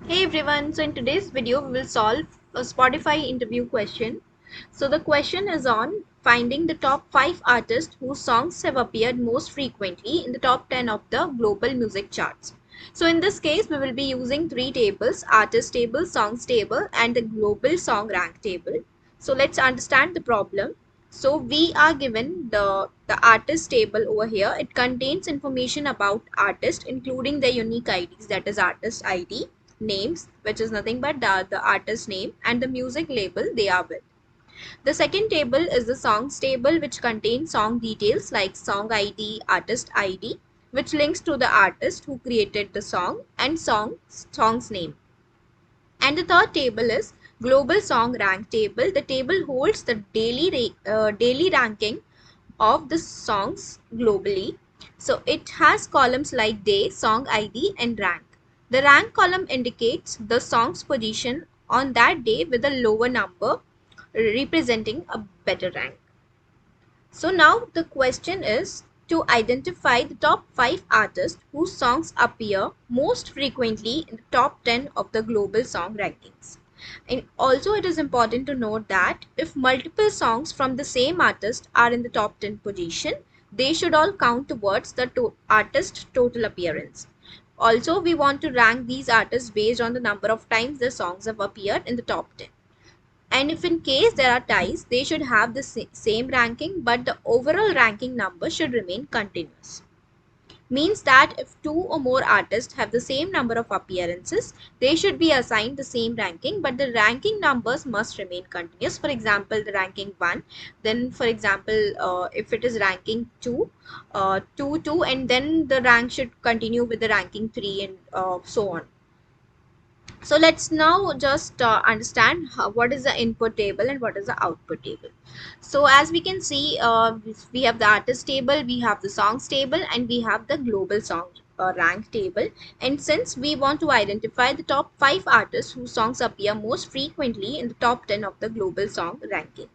Hey everyone, so in today's video we will solve a Spotify interview question. So the question is on finding the top 5 artists whose songs have appeared most frequently in the top 10 of the global music charts. So in this case we will be using three tables: artist table, songs table and the global song rank table. So let's understand the problem. So we are given the artist table over here. It contains information about artist including their unique IDs, that is artist ID, names, which is nothing but the artist name, and the music label they are with. The second table is the songs table, which contains song details like song ID, artist ID, which links to the artist who created the song and song's name. And the third table is global song rank table. The table holds the daily ranking of the songs globally. So it has columns like day, song ID and rank. The rank column indicates the song's position on that day with a lower number representing a better rank. So now the question is to identify the top 5 artists whose songs appear most frequently in the top 10 of the global song rankings. And also it is important to note that if multiple songs from the same artist are in the top 10 position, they should all count towards the artist total appearance. Also, we want to rank these artists based on the number of times their songs have appeared in the top 10. And if in case there are ties, they should have the same ranking, but the overall ranking number should remain continuous. Means that if two or more artists have the same number of appearances, they should be assigned the same ranking, but the ranking numbers must remain continuous. For example, the ranking 1, then for example, if it is ranking 2, 2, 2, and then the rank should continue with the ranking 3 and so on. So let's now just understand what is the input table and what is the output table. So as we can see, we have the artist table, we have the songs table, and we have the global song rank table. And since we want to identify the top 5 artists whose songs appear most frequently in the top 10 of the global song ranking.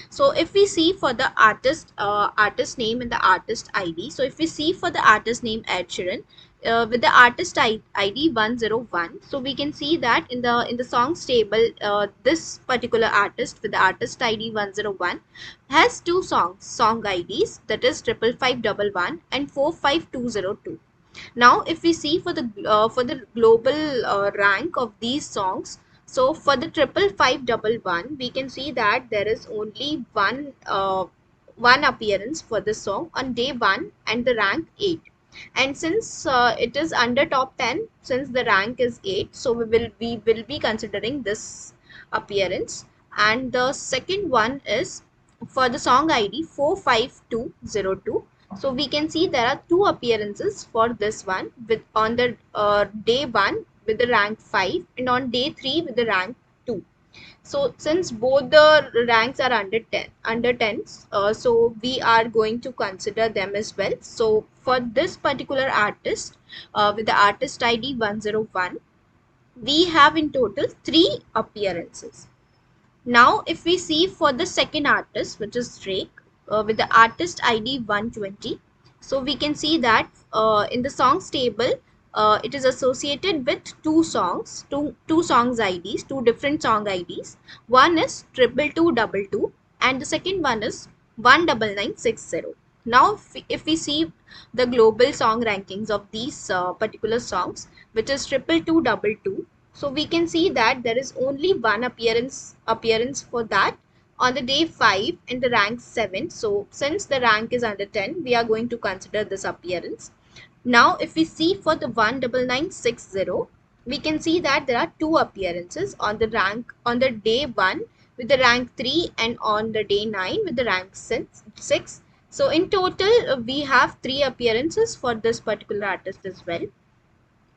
So if we see for the artist name and the artist ID, so if we see for the artist name Ed Sheeran, with the artist ID 101, so we can see that in the songs table, this particular artist with the artist ID 101 has two song IDs, that is 55511 and 45202. Now if we see for the global rank of these songs, so for the 55511 we can see that there is only one appearance for the song on day 1 and the rank 8. And since it is under top 10, since the rank is 8, so we will be considering this appearance. And the second one is for the song ID 45202. So we can see there are two appearances for this one, with on the day 1 with the rank 5 and on day 3 with the rank 2. So since both the ranks are under 10, so we are going to consider them as well. So for this particular artist, with the artist ID 101, we have in total 3 appearances. Now if we see for the second artist, which is Drake, with the artist ID 120, so we can see that in the songs table, it is associated with two songs IDs, two different song IDs. One is 22222 and the second one is 19960. Now if we see the global song rankings of these particular songs, which is 22222, so we can see that there is only one appearance for that on the day 5 and the rank 7. So since the rank is under 10, we are going to consider this appearance. Now if we see for the 19960, we can see that there are two appearances on the rank on the day 1 with the rank 3 and on the day 9 with the rank 6. So in total we have 3 appearances for this particular artist as well.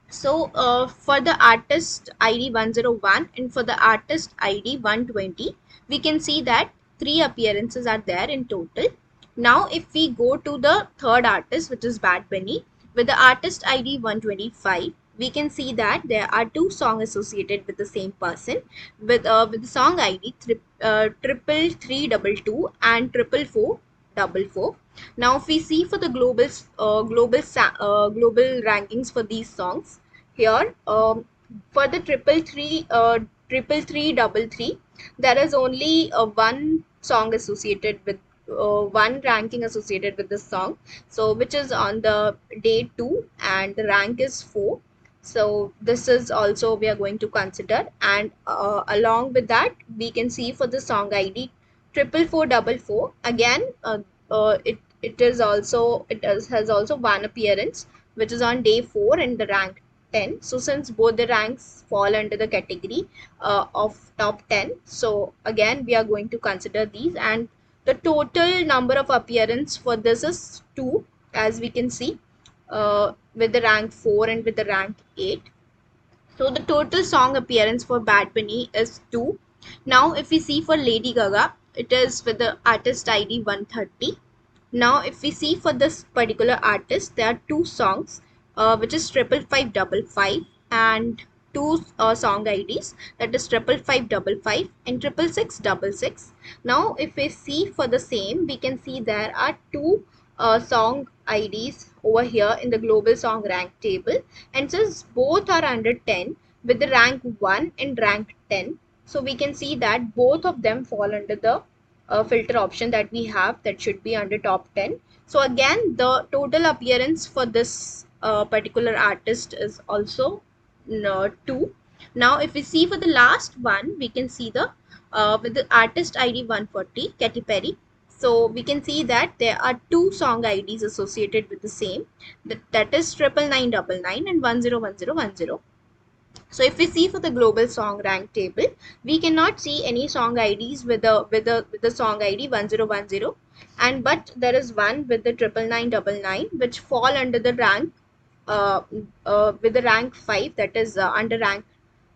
So for the artist ID 101 and for the artist ID 120, we can see that 3 appearances are there in total. Now if we go to the third artist, which is Bad Bunny, with the artist ID 125, we can see that there are 2 songs associated with the same person, with the song ID 33322 and 44444. Now if we see for the global rankings for these songs, here For the triple three double three, there is only one song associated with one ranking associated with this song, so which is on the day 2 and the rank is 4. So this is also we are going to consider, and along with that we can see for the song ID triple four double four. Again, has also one appearance which is on day 4 in the rank 10. So since both the ranks fall under the category of top 10, so again we are going to consider these, and the total number of appearance for this is 2, as we can see, with the rank 4 and with the rank 8. So the total song appearance for Bad Bunny is 2. Now if we see for Lady Gaga, it is with the artist ID 130. Now if we see for this particular artist, there are two songs, which is triple five double five, and two song IDs, that is triple five double five and triple six double six. Now if we see for the same, we can see there are two song IDs over here in the global song rank table, and since both are under 10 with the rank 1 and rank 10, so we can see that both of them fall under the filter option that we have, that should be under top 10. So again, the total appearance for this particular artist is also 2. Now if we see for the last one, we can see the with the artist ID 140, Katy Perry. So we can see that there are two song IDs associated with the same, that is 99999 and 101010. So if we see for the global song rank table, we cannot see any song IDs with the song ID 1010, and but there is one with the 99999, which fall under the rank with the rank 5, that is under rank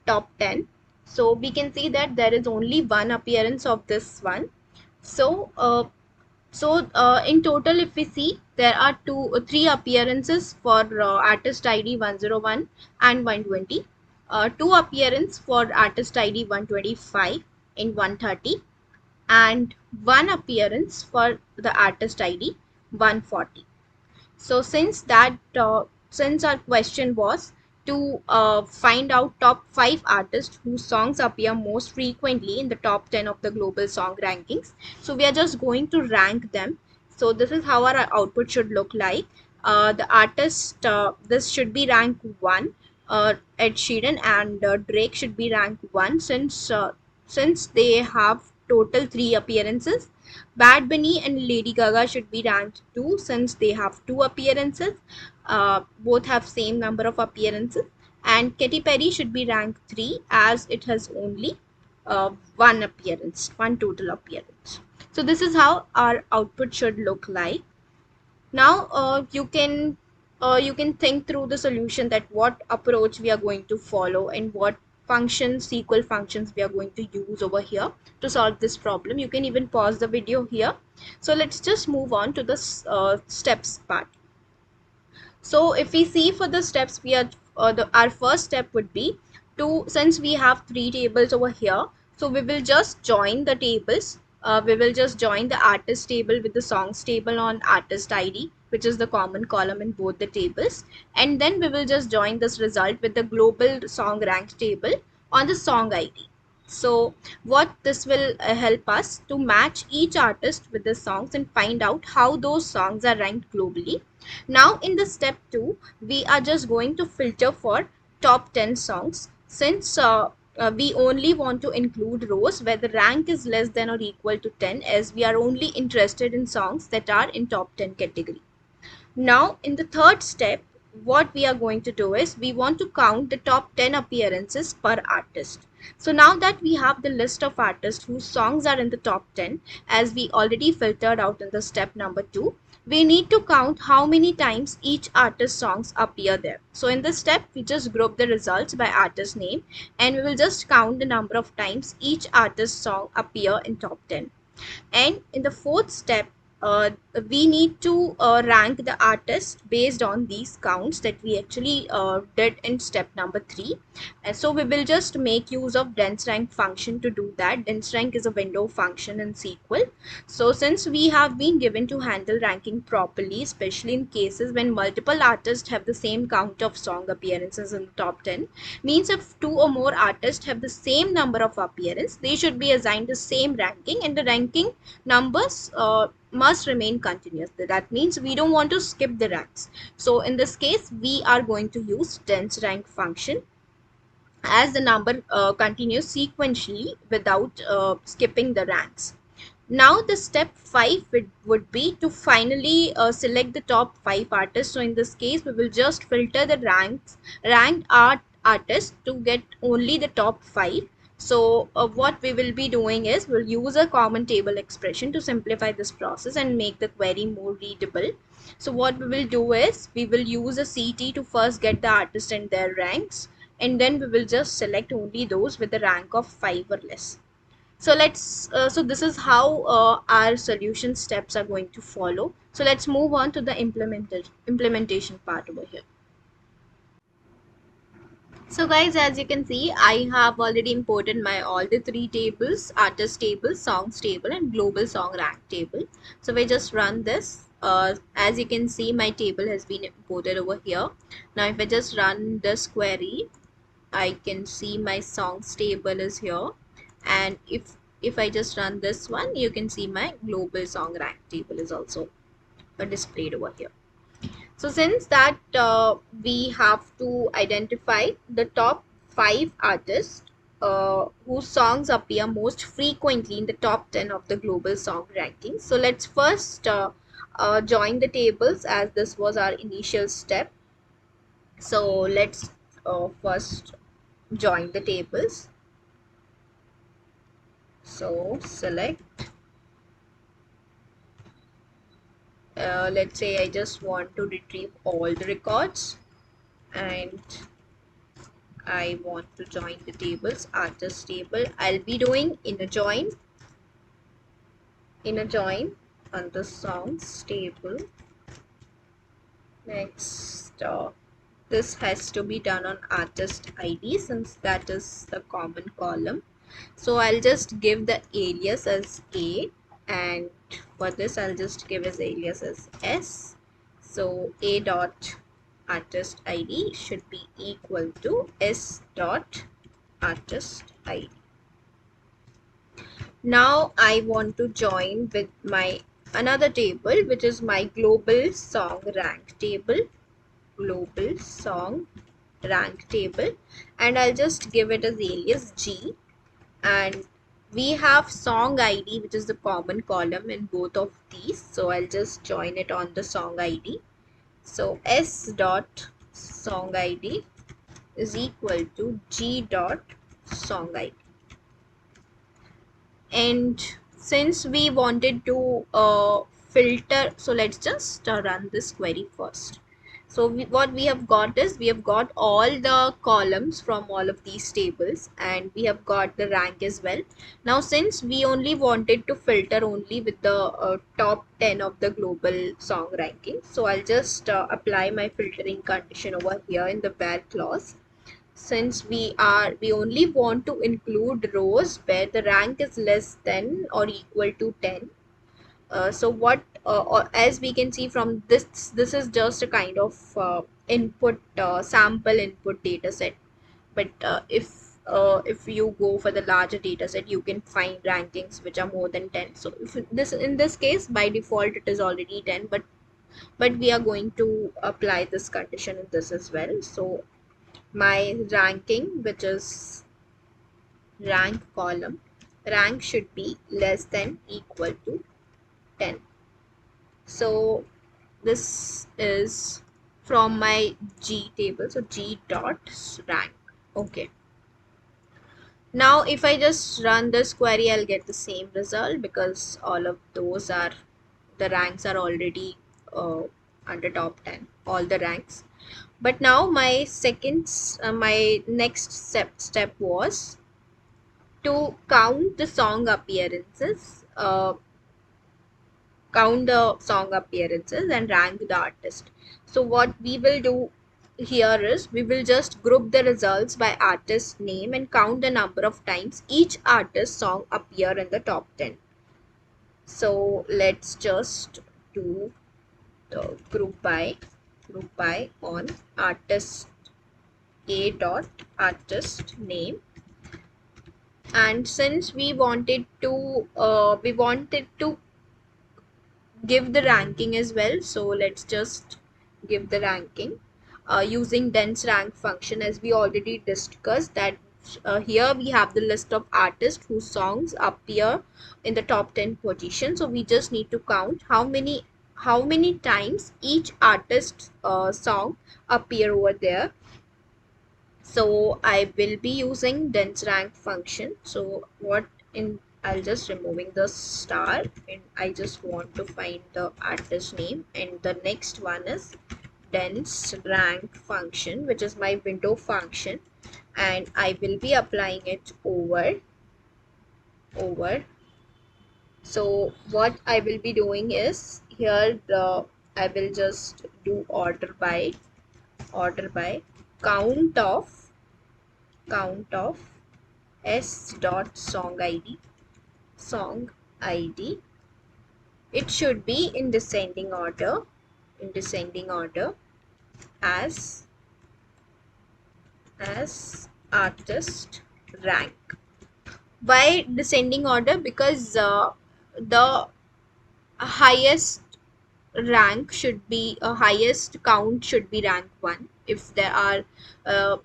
top 10. So we can see that there is only one appearance of this one. So in total, if we see, there are three appearances for artist ID 101 and 120, two appearance for artist ID 125 and 130, and one appearance for the artist ID 140. So since our question was to find out top 5 artists whose songs appear most frequently in the top 10 of the global song rankings, so we are just going to rank them. So this is how our output should look like. The artist, this should be rank 1. Ed Sheeran and Drake should be rank 1, since they have total 3 appearances. Bad Bunny and Lady Gaga should be ranked 2, since they have 2 appearances. Both have same number of appearances. And Katy Perry should be ranked 3, as it has only one appearance, one total appearance. So this is how our output should look like. Now you can think through the solution, that what approach we are going to follow and what functions, SQL functions we are going to use over here to solve this problem. You can even pause the video here. So let's just move on to the steps part. So if we see for the steps, we are our first step would be to, since we have 3 tables over here, so we will just join the tables. We will just join the artist table with the songs table on artist ID, which is the common column in both the tables, and then we will just join this result with the global song rank table on the song ID. So what this will help us to match each artist with the songs and find out how those songs are ranked globally. Now in the step 2, we are just going to filter for top 10 songs, since we only want to include rows where the rank is less than or equal to 10, as we are only interested in songs that are in top 10 category. Now in the third step, what we are going to do is we want to count the top 10 appearances per artist. So now that we have the list of artists whose songs are in the top 10, as we already filtered out in the step number 2, we need to count how many times each artist's songs appear there. So in this step, we just group the results by artist name, and we will just count the number of times each artist's song appear in top 10. And in the fourth step, we need to rank the artist based on these counts that we actually did in step number 3. And so we will just make use of dense rank function to do that. Dense rank is a window function in SQL. So since we have been given to handle ranking properly, especially in cases when multiple artists have the same count of song appearances in the top 10, means if 2 or more artists have the same number of appearances, they should be assigned the same ranking, and the ranking numbers must remain continuous. That means we don't want to skip the ranks. So in this case, we are going to use dense rank function as the number continues sequentially without skipping the ranks. Now the step 5 would be to finally select the top 5 artists. So in this case, we will just filter the ranked artists to get only the top 5. So what we will be doing is we'll use a common table expression to simplify this process and make the query more readable. So what we will do is we will use a CT to first get the artist and their ranks, and then we will just select only those with a rank of 5 or less. So so this is how our solution steps are going to follow. So let's move on to the implementation part over here. So guys, as you can see, I have already imported my all the 3 tables: artist table, songs table, and global song rank table. So if I just run this, as you can see, my table has been imported over here. Now if I just run this query, I can see my songs table is here, and if I just run this one, you can see my global song rank table is also displayed over here. So since that we have to identify the top 5 artists whose songs appear most frequently in the top 10 of the global song ranking. So let's first join the tables, as this was our initial step. So let's first join the tables. So select, let's say I just want to retrieve all the records, and I want to join the tables. Artist table, I'll be doing inner join on the songs table. Next, this has to be done on artist ID, since that is the common column. So I'll just give the alias as A, and for this I'll just give as alias as S. So A dot artist ID should be equal to S dot artist ID. Now I want to join with my another table, which is my global song rank table. Global song rank table, and I'll just give it as alias G, and we have song ID, which is the common column in both of these. So I'll just join it on the song ID. So S dot song ID is equal to G dot song ID. And since we wanted to filter, so let's just run this query first. So what we have got is we have got all the columns from all of these tables, and we have got the rank as well. Now since we only wanted to filter only with the top 10 of the global song ranking, so I'll just apply my filtering condition over here in the where clause. Since we only want to include rows where the rank is less than or equal to 10. So what as we can see from this is just a kind of input sample input data set, but if you go for the larger data set, you can find rankings which are more than 10. So if this in this case, by default it is already 10, but we are going to apply this condition in this as well. So my ranking, which is rank column, rank should be less than equal to 10. So this is from my G table, so G dot rank. Okay, now if I just run this query, I'll get the same result, because all of those are the ranks are already under top 10, all the ranks. But now my my next step was to count the song appearances count the song appearances and rank the artist. So what we will do here is we will just group the results by artist name and count the number of times each artist song appear in the top 10. So let's just do the group by on artist a dot artist name. And since we wanted to give the ranking as well, so let's just give the ranking using dense rank function, as we already discussed that here we have the list of artists whose songs appear in the top 10 position. So we just need to count how many times each artist's song appear over there. So I will be using dense rank function. So what in I'll just removing the star, and I just want to find the artist name, and the next one is dense rank function, which is my window function, and I will be applying it over. So what I will be doing is here I will just do order by count of s dot song id. It should be in descending order as artist rank. Why descending order? Because the highest rank should be highest count should be rank 1. If there are uh,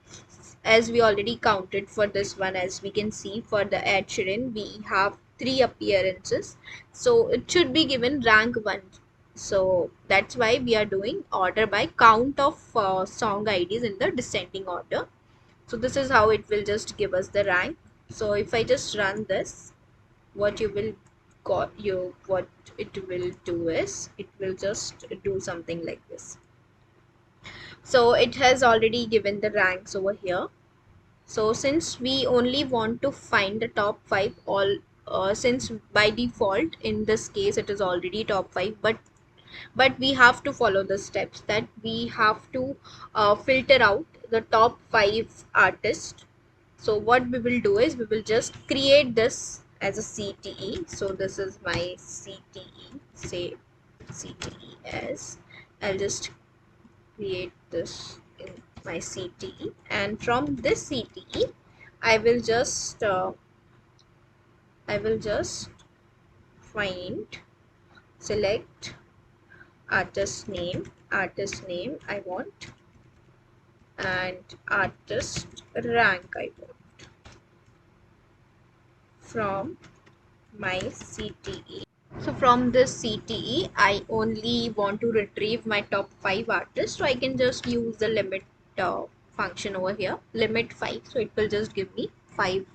as we already counted for this one, as we can see for the Ed Sheeran we have 3 appearances, so it should be given rank 1. So that's why we are doing order by count of song IDs in the descending order. So this is how it will just give us the rank. So if I just run this, what what it will do is it will just do something like this. So it has already given the ranks over here. So since we only want to find the top 5, all since by default in this case it is already top 5, but we have to follow the steps that we have to filter out the top 5 artists. So what we will do is we will just create this as a CTE. So this is my CTE, say CTE as, I'll just create this in my CTE, and from this CTE I will just select artist name I want, and artist rank I want from my CTE. So from this CTE, I only want to retrieve my top 5 artists. So I can just use the limit function over here, limit 5. So it will just give me 5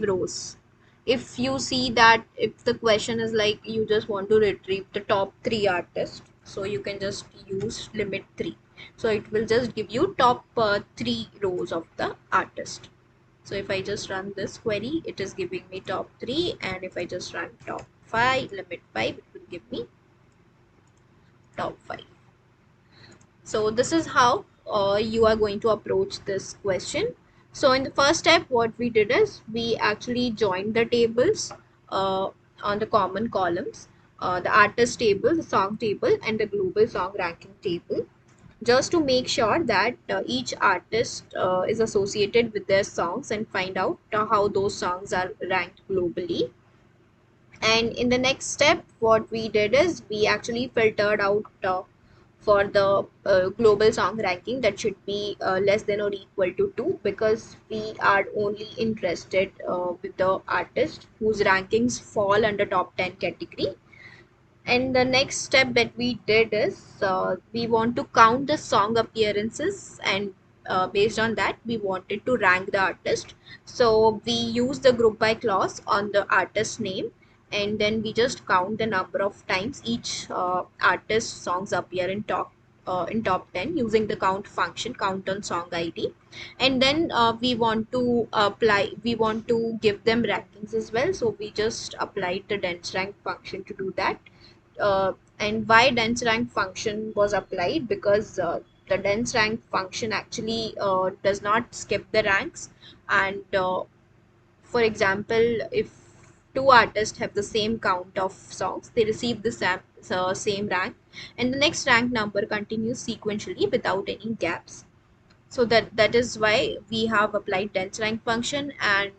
rows. If you see that if the question is like you just want to retrieve the top 3 artists, so you can just use limit 3. So it will just give you top 3 rows of the artist. So if I just run this query, it is giving me top 3, and if I just run top 5, limit 5, it will give me top 5. So this is how you are going to approach this question. So in the first step, what we did is we actually joined the tables on the common columns, the artist table, the song table, and the global song ranking table, just to make sure that each artist is associated with their songs and find out how those songs are ranked globally. And in the next step, what we did is we actually filtered out for the global song ranking that should be less than or equal to 2, because we are only interested with the artist whose rankings fall under top 10 category. And the next step that we did is we want to count the song appearances, and based on that we wanted to rank the artist. So we use the group by clause on the artist name, and then we just count the number of times each artist songs appear in top 10 using the count function, count on song id. And then we want to give them rankings as well, so we just applied the dense rank function to do that. and why dense rank function was applied, because the dense rank function actually does not skip the ranks. And for example, if two artists have the same count of songs, they receive the same rank, and the next rank number continues sequentially without any gaps. So that is why we have applied dense rank function. And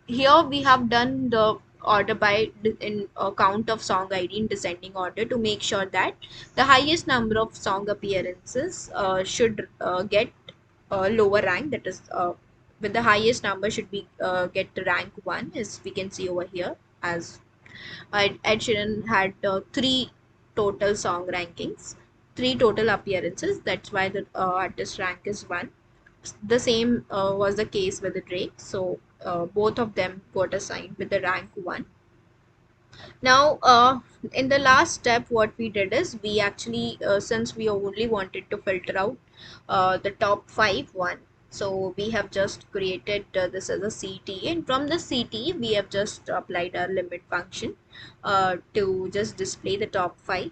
here we have done the order by in count of song ID in descending order, to make sure that the highest number of song appearances should get lower rank, that is with the highest number should be get rank 1, as we can see over here. As Ed Sheeran had three total song rankings, three total appearances. That's why the artist rank is 1. The same was the case with the Drake. So both of them got assigned with the rank 1. Now, in the last step, what we did is we actually, since we only wanted to filter out the top 5 so we have just created this as a CT, and from the CT we have just applied our limit function to just display the top 5.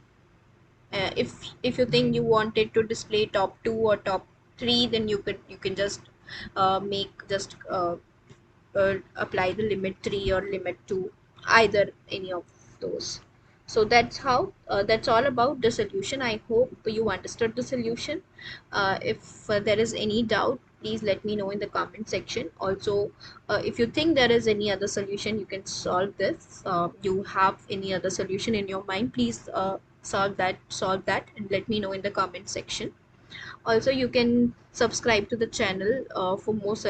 If you think you wanted to display top 2 or top 3, then you can just make just apply the limit 3 or limit 2, either any of those. So that's how that's all about the solution. I hope you understood the solution. If there is any doubt, please let me know in the comment section. Also, if you think there is any other solution you can solve this, you have any other solution in your mind, please solve that and let me know in the comment section. Also, you can subscribe to the channel for more such